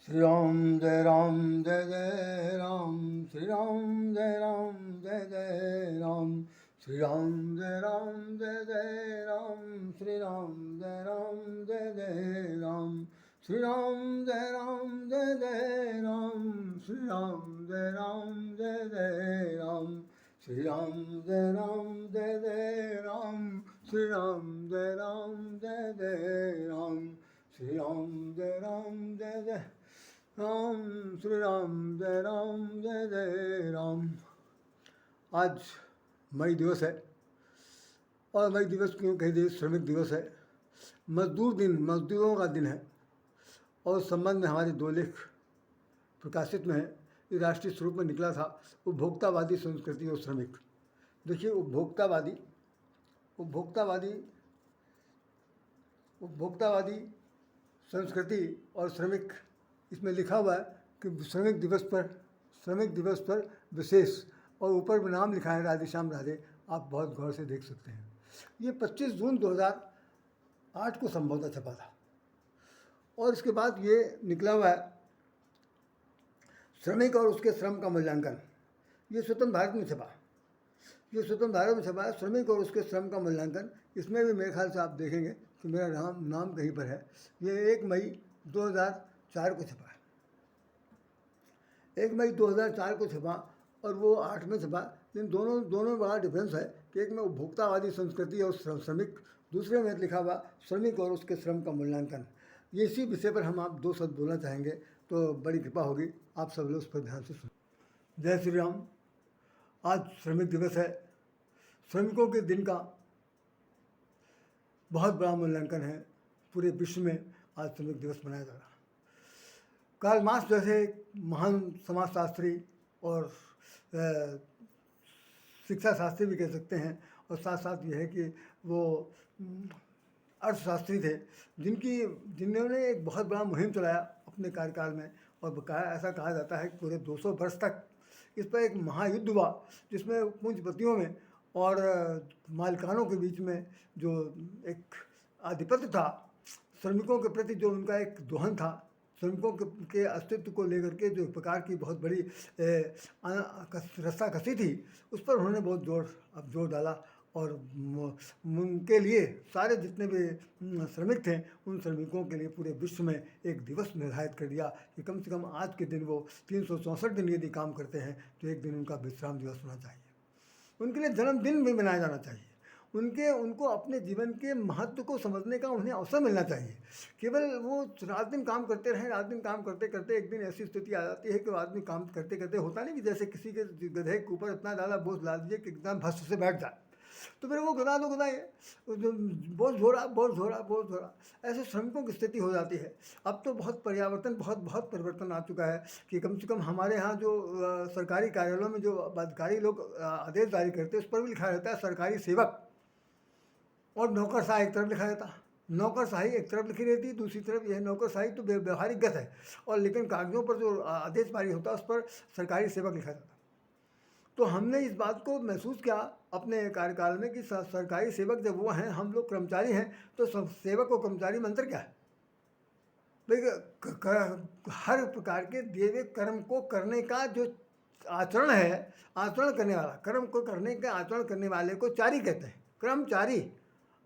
श्री राम जय राम जय जय राम, श्री राम जय राम जय जय राम, श्री राम जय राम जय जय राम, श्री राम जय राम जय जय राम, श्री राम जय राम जय जय राम, श्री राम जय राम जय जय राम, श्री राम जय राम जय जय राम, श्री राम जय राम जय जय राम, श्री राम जय राम जय जय राम, श्री राम जय राम जय जय राम। आज मई दिवस है और मई दिवस क्यों कह दिए श्रमिक दिवस है, मजदूर दिन, मजदूरों का दिन है। और उस संबंध में हमारे दो लेख प्रकाशित में है। ये राष्ट्रीय स्वरूप में निकला था, उपभोक्तावादी संस्कृति और श्रमिक। देखिए, उपभोक्तावादी संस्कृति और श्रमिक, इसमें लिखा हुआ है कि श्रमिक दिवस पर विशेष, और ऊपर में नाम लिखा है राधे श्याम राधे, आप बहुत गौर से देख सकते हैं। ये 25 जून 2008 को संभवतः छपा था। और इसके बाद ये निकला हुआ है श्रमिक और उसके श्रम का मूल्यांकन। ये स्वतंत्र भारत में छपा है, श्रमिक और उसके श्रम का मूल्यांकन। इसमें भी मेरे ख्याल से आप देखेंगे कि मेरा नाम कहीं पर है। ये 1 मई 2004 को छपा है, 1 मई 2004 को छपा और वो 8 में छपा। लेकिन दोनों में बड़ा डिफरेंस है कि एक में उपभोक्तावादी संस्कृति और श्रमिक, दूसरे में लिखा हुआ श्रमिक और उसके श्रम का मूल्यांकन। ये इसी विषय पर हम आप 2 शब्द बोलना चाहेंगे, तो बड़ी कृपा होगी आप सब लोग उस पर ध्यान से सुन। जय श्री राम। आज श्रमिक दिवस है। श्रमिकों के दिन का बहुत बड़ा मूल्यांकन है। पूरे विश्व में आज श्रमिक दिवस मनाया जा रहा है। कार्ल मार्क्स जैसे महान समाजशास्त्री और शिक्षा शास्त्री भी कह सकते हैं, और साथ साथ ये है कि वो अर्थशास्त्री थे, जिन्होंने एक बहुत बड़ा मुहिम चलाया अपने कार्यकाल में। और ऐसा कहा जाता है कि पूरे 200 वर्ष तक इस पर एक महायुद्ध हुआ, जिसमें पूंजीपतियों में और मालिकानों के बीच में जो एक आधिपत्य था, श्रमिकों के प्रति जो उनका एक दोहन था, श्रमिकों के अस्तित्व को लेकर के जो एक प्रकार की बहुत बड़ी रस्साकसी थी, उस पर उन्होंने बहुत जोर डाला। और उनके लिए सारे जितने भी श्रमिक थे, उन श्रमिकों के लिए पूरे विश्व में एक दिवस निर्धारित कर दिया कि कम से कम आज के दिन वो 364 दिन यदि काम करते हैं तो एक दिन उनका विश्राम दिवस होना चाहिए। उनके लिए जन्मदिन भी मनाया जाना चाहिए। उनको अपने जीवन के महत्व को समझने का उन्हें अवसर मिलना चाहिए। केवल वो रात दिन काम करते रहें, रात दिन काम करते करते एक दिन ऐसी स्थिति आ जाती है कि वो आदमी काम करते करते, होता नहीं कि जैसे किसी के गधे के ऊपर इतना ज़्यादा बोझ ला दीजिए कि एकदम भस्म से बैठ जाए, तो फिर वो गधा बोझ झोरा, ऐसे श्रमिकों की स्थिति हो जाती है। अब तो बहुत परिवर्तन आ चुका है कि कम से कम हमारे यहाँ जो सरकारी कार्यालयों में जो अधिकारी लोग आदेश जारी करते हैं, उस पर भी लिखा रहता है सरकारी सेवक, और नौकरशाही एक तरफ लिखा रहता। नौकरशाही एक तरफ लिखी रहती है, दूसरी तरफ यह नौकरशाही तो व्यवहारिक गत है, और लेकिन कागजों पर जो आदेश जारी होता है उस पर सरकारी सेवक लिखा जाता। तो हमने इस बात को महसूस किया अपने कार्यकाल में कि सरकारी सेवक जब वो हैं, हम लोग कर्मचारी हैं, तो सेवक और कर्मचारी में अंतर क्या है? भाई हर प्रकार के दिए हुए कर्म को करने का जो आचरण है, आचरण करने वाला, कर्म को करने का आचरण करने वाले को चारी कहते हैं। कर्मचारी,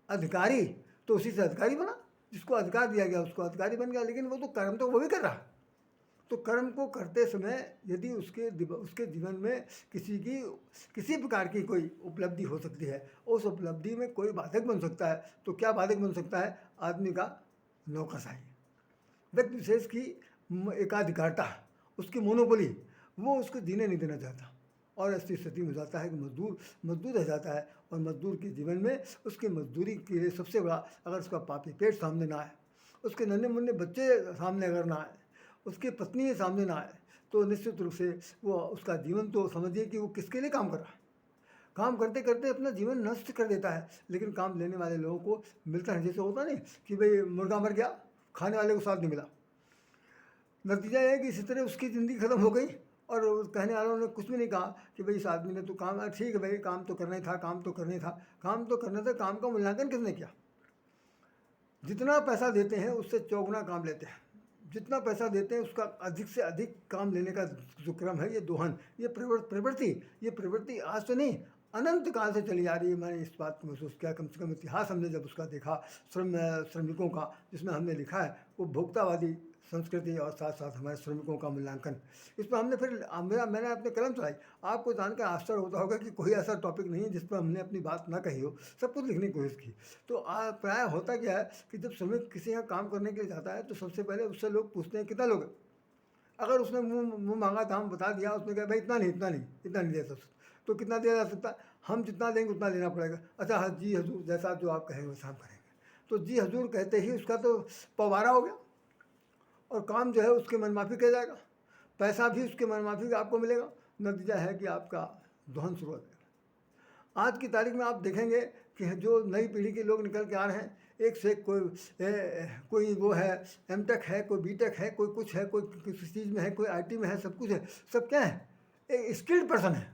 अधिकारी, तो उसी से अधिकारी बना, जिसको अधिकार दिया गया उसको अधिकारी बन गया। लेकिन वो तो कर्म तो वो भी कर रहा है। तो कर्म को करते समय यदि उसके जीवन में किसी प्रकार की कोई उपलब्धि हो सकती है, उस उपलब्धि में कोई बाधक बन सकता है, तो क्या बाधक बन सकता है? आदमी का नौकरशाही, व्यक्ति विशेष की एकाधिकारता, उसकी मोनोपोली, वो उसको जीने नहीं देना चाहता। और ऐसी स्थिति में जाता है कि मजदूर रह जाता है। और मजदूर के जीवन में उसकी मजदूरी के लिए सबसे बड़ा, अगर उसका पापी पेट सामने ना आए, उसके नन्हे मुन्ने बच्चे सामने अगर ना आए, उसकी पत्नी सामने ना आए, तो निश्चित रूप से वो उसका जीवन, तो समझिए कि वो किसके लिए काम कर रहा है। काम करते करते अपना जीवन नष्ट कर देता है। लेकिन काम लेने वाले लोगों को मिलता है, जैसे होता नहीं कि भाई मुर्गा मर गया, खाने वाले को स्वाद नहीं मिला। नतीजा यह है कि इसी तरह उसकी ज़िंदगी ख़त्म हो गई, और कहने वालों ने कुछ भी नहीं कहा कि भाई इस आदमी ने तो काम, ठीक है भाई काम तो करना ही था, काम तो करना था। काम का मूल्यांकन किसने किया? जितना पैसा देते हैं उससे चौगुना काम लेते हैं। जितना पैसा देते हैं उसका अधिक से अधिक काम लेने का जो क्रम है, ये दोहन, ये प्रवृत्ति आज तो नहीं, अनंत काल से चली आ रही है। मैंने इस बात को महसूस किया, कम से कम इतिहास हमने जब उसका देखा श्रमिकों का, जिसमें हमने लिखा है उपभोक्तावादी संस्कृति और साथ साथ हमारे श्रमिकों का मूल्यांकन, इस पर हमने फिर मैंने अपने कलम चलाई। आपको जानकर आश्चर्य होता होगा कि कोई ऐसा टॉपिक नहीं है जिस पर हमने अपनी बात ना कही हो, सब कुछ लिखने की कोशिश की। तो प्राय होता क्या है कि जब श्रमिक किसी यहाँ काम करने के लिए जाता है तो सबसे पहले उससे लोग पूछते हैं कितना लोग। अगर उसने मुँह मांगा दाम बता दिया, उसने कहा भाई इतना नहीं दे सकता, तो कितना दिया जा सकता, हम जितना देंगे उतना लेना पड़ेगा। अच्छा हाँ जी हजूर, जैसा जो आप कहेंगे वैसा हम करेंगे। तो जी हजूर कहते ही उसका तो पवारा हो गया, और काम जो है उसके मनमाफी किया जाएगा, पैसा भी उसके मनमाफी आपको मिलेगा। नतीजा है कि आपका दोहन शुरू हो जाएगा। आज की तारीख में आप देखेंगे कि जो नई पीढ़ी के लोग निकल के आ रहे हैं, एक से एक कोई वो है एमटेक है, कोई बीटेक है, कोई कुछ है, कोई किसी चीज़ में है, कोई आईटी में है, सब कुछ है। सब क्या है, एक स्किल्ड पर्सन है,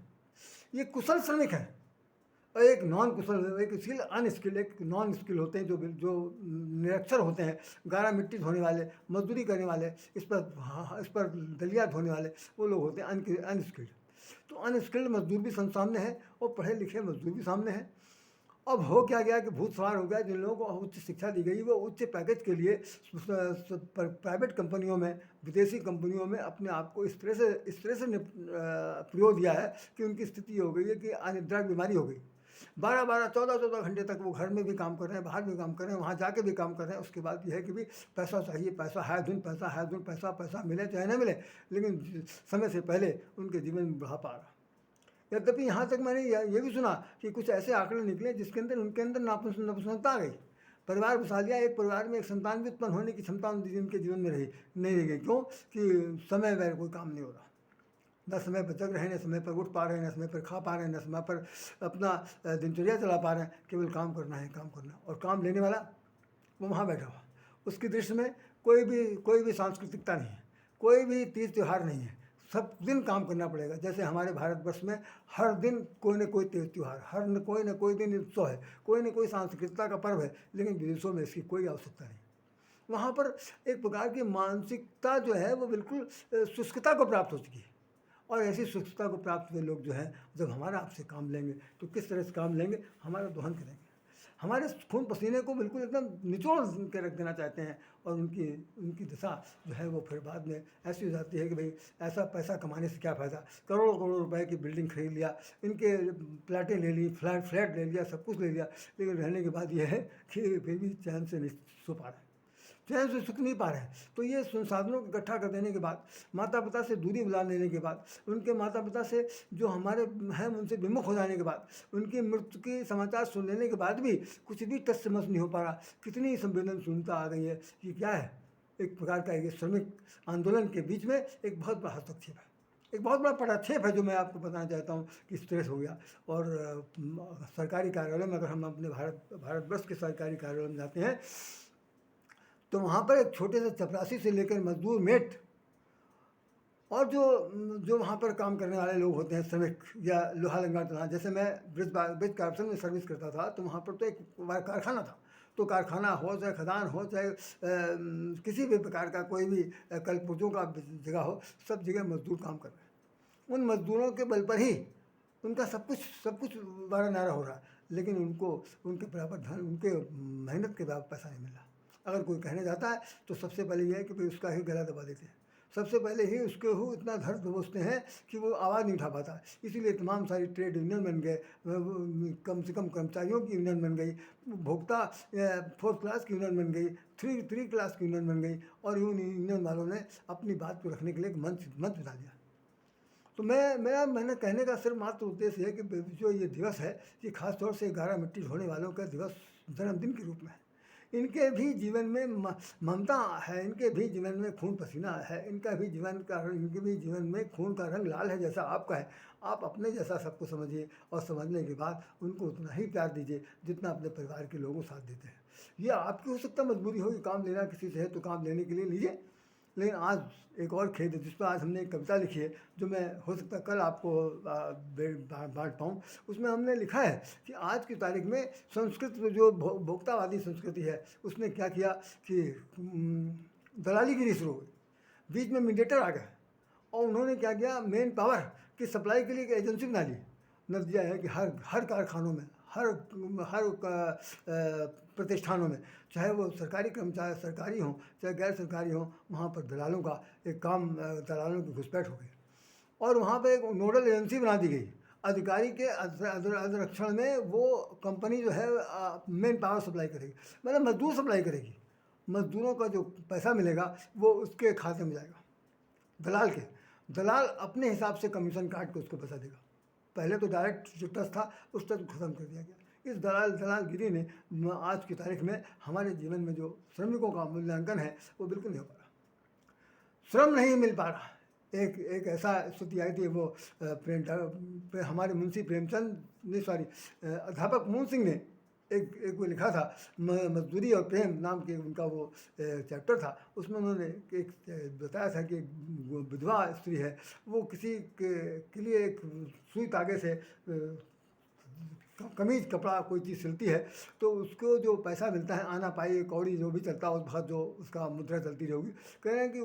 ये कुशल श्रमिक है। और एक नॉन कुशल, एक स्किल अनस्किल्ड, एक नॉन स्किल होते हैं जो निरक्षर होते हैं, गारा मिट्टी धोने वाले, मजदूरी करने वाले, इस पर दलिया धोने वाले, वो लोग होते हैं अनस्किल्ड। तो अनस्किल्ड मजदूर भी सामने है और पढ़े लिखे मजदूर भी सामने है। अब हो क्या गया कि भूत सवार हो गया, जिन लोगों को उच्च शिक्षा दी गई वो उच्च पैकेज के लिए प्राइवेट कंपनियों में, विदेशी कंपनियों में अपने आप को इस तरह से प्रयोग दिया है कि उनकी स्थिति हो गई है कि अनिद्रा की बीमारी हो गई। 12-12, 14-14 घंटे तक वो घर में भी काम कर रहे हैं, बाहर भी काम कर रहे हैं, वहाँ जाके भी काम कर रहे हैं। उसके बाद ये है कि भी पैसा चाहिए, पैसा है धुन, पैसा मिले चाहे ना मिले, लेकिन समय से पहले उनके जीवन में बुढ़ापा आ रहा। यद्यपि यहाँ तक मैंने ये भी सुना कि कुछ ऐसे आंकड़े निकले जिसके अंदर उनके अंदर नपुंसकता आ गई, परिवार बसा लिया, एक परिवार में एक संतान भी उत्पन्न होने की क्षमता उनके जीवन में नहीं रह गई। क्यों कि समय वह कोई काम नहीं हो रहा, न समय पर जग रहे, न समय पर उठ पा रहे हैं, न समय पर खा पा रहे हैं, न समय पर अपना दिनचर्या चला पा रहे हैं। केवल काम करना है, काम करना। और काम लेने वाला वो वहाँ बैठा हुआ, उसकी दृष्टि में कोई भी सांस्कृतिकता नहीं है, कोई भी तीज त्यौहार नहीं है, सब दिन काम करना पड़ेगा। जैसे हमारे भारतवर्ष में हर दिन कोई न कोई तीज त्यौहार, कोई न कोई दिन उत्सव है, कोई न कोई सांस्कृतिकता का पर्व है, लेकिन विदेशों में इसकी कोई आवश्यकता नहीं। वहाँ पर एक प्रकार की मानसिकता जो है वो बिल्कुल शुष्कता को प्राप्त हो चुकी है। और ऐसी शुष्कता को प्राप्त हुए लोग जो हैं, जब हमारा आपसे काम लेंगे तो किस तरह से काम लेंगे, हमारा दोहन करेंगे, हमारे खून पसीने को बिल्कुल एकदम निचोड़ के रख देना चाहते हैं। और उनकी दशा जो है वो फिर बाद में ऐसी हो जाती है कि भाई ऐसा पैसा कमाने से क्या फ़ायदा, करोड़ों करोड़ रुपए की बिल्डिंग खरीद लिया, इनके प्लाटें ले ली, फ्लैट ले लिया, सब कुछ ले लिया, लेकिन रहने के बाद ये है कि फिर भी चैन से नहीं सो पा रहे, चैन से सुख नहीं पा रहे हैं। तो ये संसाधनों को इकट्ठा कर देने के बाद, माता पिता से दूरी बुला लेने के बाद, उनके माता पिता से जो हमारे हैं उनसे विमुख हो जाने के बाद, उनकी मृत्यु के समाचार सुन लेने के बाद भी कुछ भी टस से मस नहीं हो पा रहा। कितनी संवेदनशीलता आ गई है। ये क्या है, एक प्रकार का ये श्रमिक आंदोलन के बीच में एक बहुत बड़ा हस्तक्षेप है, एक बहुत बड़ा पटाक्षेप है जो मैं आपको बताना चाहता हूँ कि स्ट्रेस हो गया। और सरकारी कार्यालय में, अगर हम अपने भारतवर्ष के सरकारी कार्यालय में जाते हैं तो वहाँ पर एक छोटे से चपरासी से लेकर मजदूर मेट और जो वहाँ पर काम करने वाले लोग होते हैं, श्रमिक या लोहा लंगा, जैसे मैं ब्रिज कारपोरेशन में सर्विस करता था, तो वहाँ पर तो एक कारखाना था। तो कारखाना हो चाहे खदान हो चाहे किसी भी प्रकार का कोई भी कलपुर्जों का जगह हो, सब जगह मजदूर काम कर रहे हैं। उन मजदूरों के बल पर ही उनका सब कुछ बारह नारा हो रहा, लेकिन उनको उनके बराबर धन, उनके मेहनत के बराबर पैसा नहीं मिल रहा। अगर कोई कहने जाता है तो सबसे पहले यह है कि भाई उसका ही गला दबा देते हैं, सबसे पहले ही उसके इतना धर दबोचते हैं कि वो आवाज़ नहीं उठा पाता। इसीलिए तमाम सारी ट्रेड यूनियन बन गए, कम से कम कर्मचारियों की यूनियन बन गई, भोक्ता 4th क्लास की यूनियन बन गई, 3 क्लास की यूनियन बन गई, और यूनियन वालों ने अपनी बात को रखने के लिए एक मंच बना दिया। तो मैंने कहने का सिर्फ मात्र उद्देश्य है कि जो ये दिवस है, ये खासतौर से 11 मिट्टी ढोने वालों का दिवस जन्मदिन के रूप में है। इनके भी जीवन में ममता है, इनके भी जीवन में खून पसीना है, इनके भी जीवन में खून का रंग लाल है जैसा आपका है। आप अपने जैसा सबको समझिए, और समझने के बाद उनको उतना ही प्यार दीजिए जितना अपने परिवार के लोगों साथ देते हैं। ये आपकी हो सकता मजबूरी होगी, काम लेना किसी से है तो काम लेने के लिए लीजिए। लेकिन आज एक और खेद है जिस पर आज हमने एक कविता लिखी है, जो मैं हो सकता है कल आपको बांट पाऊँ। उसमें हमने लिखा है कि आज की तारीख में संस्कृत जो भोक्तावादी संस्कृति है, उसने क्या किया कि दलालीगिरी शुरू हो गई, बीच में मीडिएटर आ गया और उन्होंने क्या किया, मेन पावर की सप्लाई के लिए एक एजेंसी बना ली। नतीजा है कि हर कारखानों में, हर प्रतिष्ठानों में, चाहे वो सरकारी कर्मचारी सरकारी हों चाहे गैर सरकारी हों, वहाँ पर दलालों का एक काम, दलालों की घुसपैठ हो गई और वहाँ पर एक नोडल एजेंसी बना दी गई। अधिकारी के अध्यक्षण में वो कंपनी जो है मेन पावर सप्लाई करेगी, मतलब मजदूर सप्लाई करेगी। मजदूरों का जो पैसा मिलेगा वो उसके खाते में जाएगा, दलाल के। दलाल अपने हिसाब से कमीशन काट के उसको पैसा देगा। पहले तो डायरेक्ट जो ट्रस्ट था उस ट्रस्ट को ख़त्म कर दिया गया। इस दलालगिरी ने आज की तारीख में हमारे जीवन में जो श्रमिकों का मूल्यांकन है वो बिल्कुल नहीं हो पा रहा, श्रम नहीं मिल पा रहा। एक ऐसा स्थिति आई थी, वो हमारे मुंशी प्रेमचंद ने, सॉरी, अध्यापक मोहन सिंह ने एक वो लिखा था, मजदूरी और प्रेम नाम के उनका वो चैप्टर था। उसमें उन्होंने एक बताया था कि विधवा स्त्री है, वो किसी के लिए एक सुई तागे से कमीज कपड़ा कोई चीज़ सिलती है, तो उसको जो पैसा मिलता है, आना पाई कौड़ी जो भी चलता है उस वक्त जो उसका मुद्रा चलती रहेगी। कह रहे हैं कि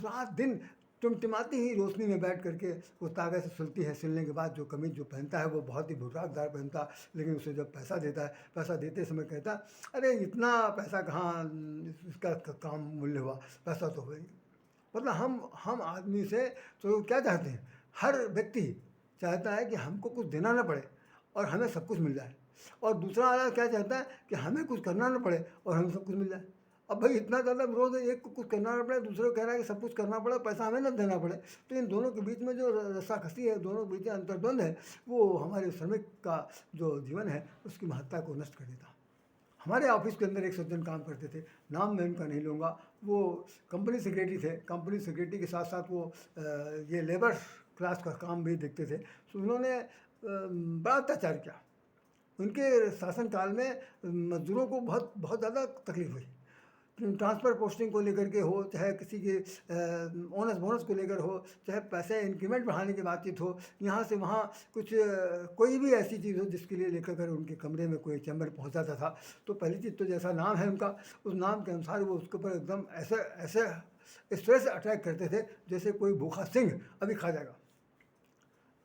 रात दिन टिमटिमाती ही रोशनी में बैठ करके वो तागे से सिलती है। सिलने के बाद जो कमीज जो पहनता है वो बहुत ही बुर्राकदार पहनता, लेकिन उसे जब पैसा देता है, पैसा देते समय कहता अरे इतना पैसा कहाँ, इसका काम मूल्य हुआ, पैसा तो हुआ ही। मतलब हम आदमी से तो क्या चाहते हैं, हर व्यक्ति चाहता है कि हमको कुछ देना ना पड़े और हमें सब कुछ मिल जाए, और दूसरा वाला क्या चाहता है कि हमें कुछ करना ना पड़े और हमें सब कुछ मिल जाए। अब भाई इतना ज़्यादा विरोध है, एक को कुछ करना ना पड़े, दूसरे को कह रहा है कि सब कुछ करना पड़े, पैसा हमें ना देना पड़े। तो इन दोनों के बीच में जो रस्साकसी है, दोनों के बीच में अंतर्द्वंद है, वो हमारे श्रमिक का जो जीवन है उसकी महत्ता को नष्ट कर देता। हमारे ऑफिस के अंदर एक सज्जन काम करते थे, नाम मैं उनका नहीं लूँगा, वो कंपनी सेक्रेटरी थे। कंपनी सेक्रेटरी के साथ साथ वो ये लेबर क्लास का काम भी देखते थे। तो उन्होंने बड़ा अत्याचार किया। उनके शासनकाल में मजदूरों को बहुत ज़्यादा तकलीफ हुई। ट्रांसफ़र पोस्टिंग को लेकर के हो, चाहे किसी के बोनस को लेकर हो, चाहे पैसे इंक्रीमेंट बढ़ाने की बातचीत हो, यहाँ से वहाँ कुछ कोई भी ऐसी चीज़ हो जिसके लिए लेकर कर उनके कमरे में कोई चैम्बर पहुँचाता था, तो पहली चीज़ तो जैसा नाम है उनका, उस नाम के अनुसार वो उसके ऊपर एकदम ऐसे इस तरह से अटैक करते थे जैसे कोई भूखा सिंह अभी खा जाएगा।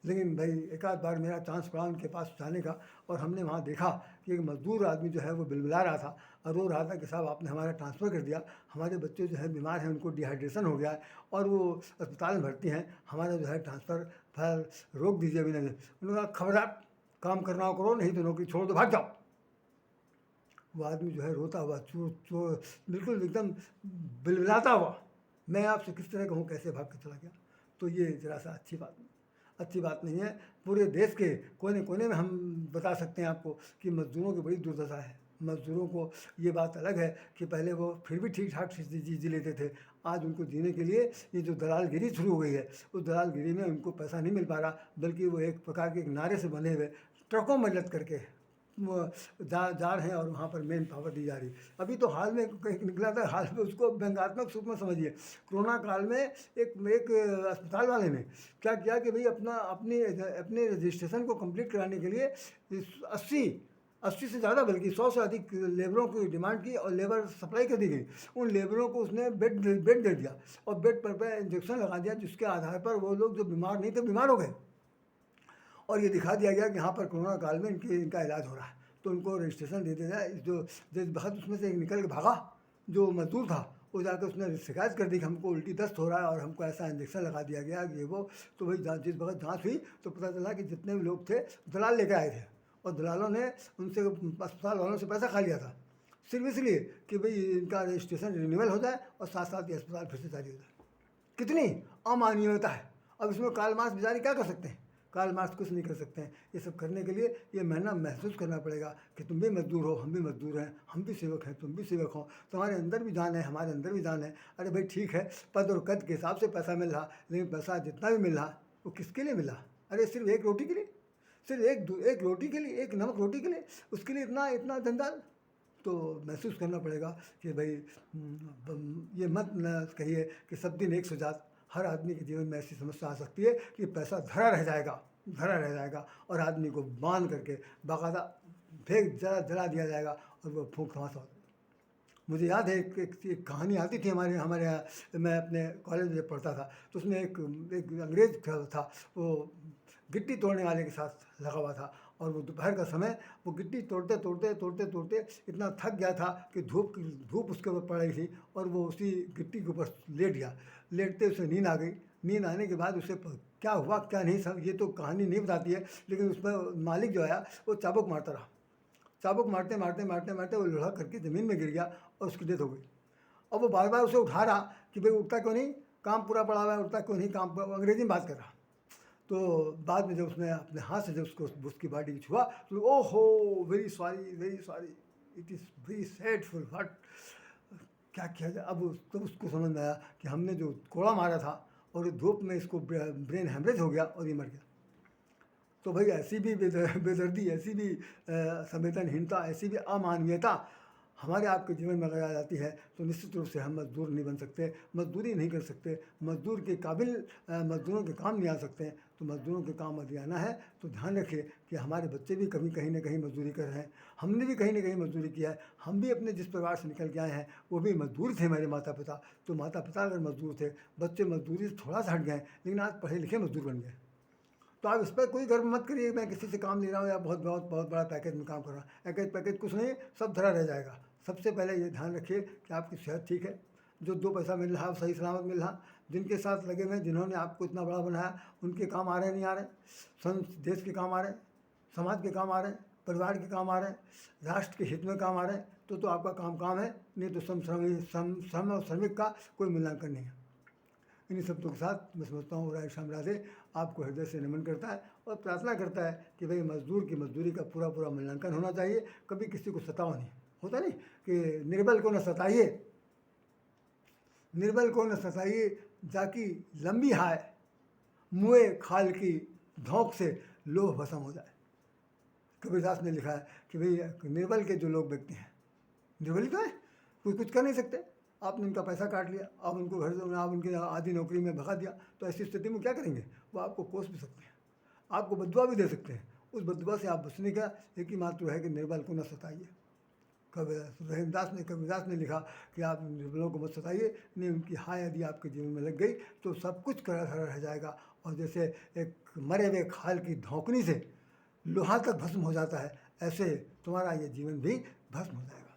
लेकिन भाई एक आध बार मेरा चांस पड़ा उनके पास जाने का, और हमने वहाँ देखा कि एक मजदूर आदमी जो है वो बिलबिला रहा था और रो रहा था कि साहब आपने हमारा ट्रांसफ़र कर दिया, हमारे बच्चे जो है बीमार हैं, उनको डिहाइड्रेशन हो गया है और वो अस्पताल में भर्ती हैं, हमारा जो है ट्रांसफ़र फाइल रोक दीजिए अभी। नहीं, उन्होंने कहा खबरदार, काम करना हो करो, नहीं तो नौकरी छोड़ दो, भाग जाओ। वो आदमी जो है रोता हुआ, चोर बिल्कुल एकदम बिलबिलाता हुआ, मैं आपसे किस तरह कहूँ कैसे भाग के चला गया। तो ये ज़रा सा अच्छी बात नहीं है। पूरे देश के कोने कोने में हम बता सकते हैं आपको कि मज़दूरों की बड़ी दुर्दशा है। मज़दूरों को ये बात अलग है कि पहले वो फिर भी ठीक ठाक जी लेते थे, आज उनको जीने के लिए ये जो दलालगिरी शुरू हो गई है, उस दलालगिरी में उनको पैसा नहीं मिल पा रहा, बल्कि वो एक प्रकार के एक नारे से बने हुए ट्रकों में लद करके जा रहे हैं और वहाँ पर मेन पावर दी जा रही। अभी तो हाल में कहीं निकला था, हाल में उसको व्यंग्यात्मक रूप में समझिए। कोरोना काल में एक अस्पताल वाले ने क्या किया कि भाई अपने रजिस्ट्रेशन को कंप्लीट कराने के लिए 80 से ज़्यादा, बल्कि 100 से अधिक लेबरों की डिमांड की और लेबर सप्लाई कर दी गई। उन लेबरों को उसने बेड दे दिया और बेड पर इंजेक्शन लगा दिया, जिसके आधार पर वो लोग जो बीमार नहीं थे बीमार हो गए, और ये दिखा दिया गया कि यहाँ पर कोरोना काल में इनका इलाज हो रहा है। तो उनको रजिस्ट्रेशन दे दिया। जो बहुत उसमें से एक निकल के भागा जो मजदूर था, वो जाकर उसने शिकायत कर दी कि हमको उल्टी दस्त हो रहा है और हमको ऐसा इंजेक्शन लगा दिया गया ये वो। तो भाई जिस वक्त जांच हुई तो पता चला कि जितने भी लोग थे दलाल लेकर आए थे और दलालों ने उनसे अस्पताल वालों से पैसा खा लिया था, सिर्फ इसलिए कि भाई इनका रजिस्ट्रेशन रिन्यूअल हो जाए और साथ साथ ये अस्पताल फिर से जारी हो जाए। कितनी अमानवीयता है। अब इसमें कार्ल मार्क्स बेचारे क्या कर सकते हैं, कार्ल मार्क्स कुछ नहीं कर सकते हैं। ये सब करने के लिए ये महीना महसूस करना पड़ेगा कि तुम भी मजदूर हो, हम भी मजदूर हैं, हम भी सेवक हैं, तुम भी सेवक हो, तुम्हारे अंदर भी जान है, हमारे अंदर भी जान है। अरे भाई ठीक है, पद और कद के हिसाब से पैसा मिल रहा, लेकिन पैसा जितना भी मिल रहा वो किसके लिए मिला? अरे सिर्फ एक रोटी के लिए, सिर्फ एक रोटी के लिए, एक नमक रोटी के लिए, उसके लिए इतना जंजाल। तो महसूस करना पड़ेगा कि भाई ये मत न कहिए कि सब दिन एक सुजात। हर आदमी के जीवन में ऐसी समस्या आ सकती है कि पैसा धरा रह जाएगा और आदमी को बांध करके बाकायदा जला दिया जाएगा और वो फूंक तमाशा हो जाएगा। मुझे याद है एक कहानी आती थी हमारे हमारे यहाँ, मैं अपने कॉलेज में जब पढ़ता था तो उसमें एक एक अंग्रेज था, वो गिट्टी तोड़ने वाले के साथ लगा हुआ था, और वो दोपहर का समय वो गिट्टी तोड़ते तोड़ते तोड़ते तोड़ते इतना थक गया था कि धूप उसके ऊपर पड़ रही थी, और वो उसी गिट्टी के ऊपर लेट गया। लेटते उसे नींद आ गई। नींद आने के बाद उसे क्या हुआ क्या नहीं, सब ये तो कहानी नहीं बताती है, लेकिन उसमें मालिक जो आया वो चाबुक मारता रहा। चाबुक मारते मारते मारते मारते वो लोहा करके ज़मीन में गिर गया और उसकी डेथ हो गई। अब वो बार बार उसे उठा रहा कि भाई उठता क्यों नहीं, काम पूरा पड़ा हुआ है, उठता क्यों नहीं, काम पूरा, अंग्रेजी में बात कर रहा। तो बाद में जब उसने अपने हाथ से जब उसको उसकी बॉडी छुआ तो ओहो very sorry, it is very sadful, what, क्या किया जाए। अब तब उसको समझ में आया कि हमने जो कोड़ा मारा था और धूप में इसको ब्रेन हेमरेज हो गया और ये मर गया। तो भाई ऐसी भी बेदर्दी, ऐसी भी संवेदनहीनता, ऐसी भी अमानवीयता हमारे आपके जीवन में अगर आ जाती है तो निश्चित रूप से हम मजदूर नहीं बन सकते, मजदूरी नहीं कर सकते, मजदूर के काबिल मजदूरों के काम नहीं आ सकते। तो मजदूरों के काम यदि आना है तो ध्यान रखिए कि हमारे बच्चे भी कभी कहीं ना कहीं मजदूरी कर रहे हैं, हमने भी कहीं ना कहीं मजदूरी किया है, हम भी अपने जिस परिवार से निकल के आए हैं वो भी मजदूर थे मेरे माता पिता। तो माता पिता अगर मजदूर थे, बच्चे मजदूरी से थोड़ा सा हट गए, लेकिन आज पढ़े लिखे मजदूर बन गए। तो आप इस पर कोई गर्व मत करिए मैं किसी से काम ले रहा हूँ या बहुत बहुत बहुत बड़ा पैकेज में काम कर रहा हूँ। पैकेज कुछ नहीं, सब धरा रह जाएगा। सबसे पहले ये ध्यान रखिए कि आपकी सेहत ठीक है, जो दो पैसा मिल रहा है वो सही सलामत मिल रहा, जिनके साथ लगे हुए जिन्होंने आपको इतना बड़ा बनाया उनके काम आ रहे नहीं आ रहे, देश के काम आ रहे हैं, समाज के काम आ रहे हैं, परिवार के काम आ रहे हैं, राष्ट्र के हित में काम आ रहे हैं, तो आपका काम है, नहीं तो श्रम और श्रमिक का कोई मूल्यांकन नहीं है। इन्हीं शब्दों के साथ मैं समझता हूँ राय श्याम राधे आपको हृदय से नमन करता है और प्रार्थना करता है कि भाई मजदूर की मजदूरी का पूरा पूरा मूल्यांकन होना चाहिए। कभी किसी को सताओ नहीं, होता नहीं कि निर्बल को न सताइए, निर्बल को न सताइए, जाकी लंबी हाय, मुए खाल की धौंक से लोह भस्म हो जाए। कबीरदास ने लिखा है कि भाई निर्बल के जो लोग व्यक्ति हैं, निर्बल तो है, कोई कुछ कर नहीं सकते, आपने उनका पैसा काट लिया, आप उनको घर से आप उनके आधी नौकरी में भगा दिया, तो ऐसी स्थिति में क्या करेंगे, वो आपको कोस भी सकते हैं, आपको बददुआ भी दे सकते हैं। उस बददुआ से आप बचने का एक ही मात्र है कि निर्बल को न सताइए। कबीरदास ने लिखा कि आप निर्बलों को मत सताइए, नहीं उनकी हाय यदि आपके जीवन में लग गई तो सब कुछ खड़ा रह जाएगा, और जैसे एक मरे हुए खाल की धौंकनी से लोहा तक भस्म हो जाता है, ऐसे तुम्हारा ये जीवन भी भस्म हो जाएगा।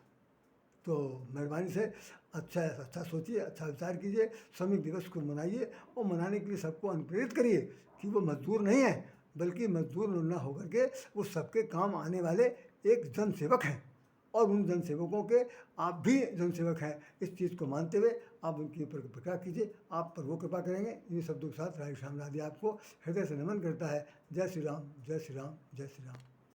तो मेहरबानी से अच्छा सोचिए, अच्छा विचार कीजिए, श्रमिक दिवस को मनाइए और मनाने के लिए सबको अनुप्रेरित करिए कि वो मजदूर नहीं है, बल्कि मजदूर न होकर के वो सबके काम आने वाले एक जनसेवक हैं, और उन जनसेवकों के आप भी जनसेवक हैं। इस चीज़ को मानते हुए आप उनके ऊपर कृपा कीजिए, आप पर वो कृपा करेंगे। इन शब्दों के साथ राय श्याम राधे आपको हृदय से नमन करता है। जय श्री राम, जय श्री राम, जय श्री राम।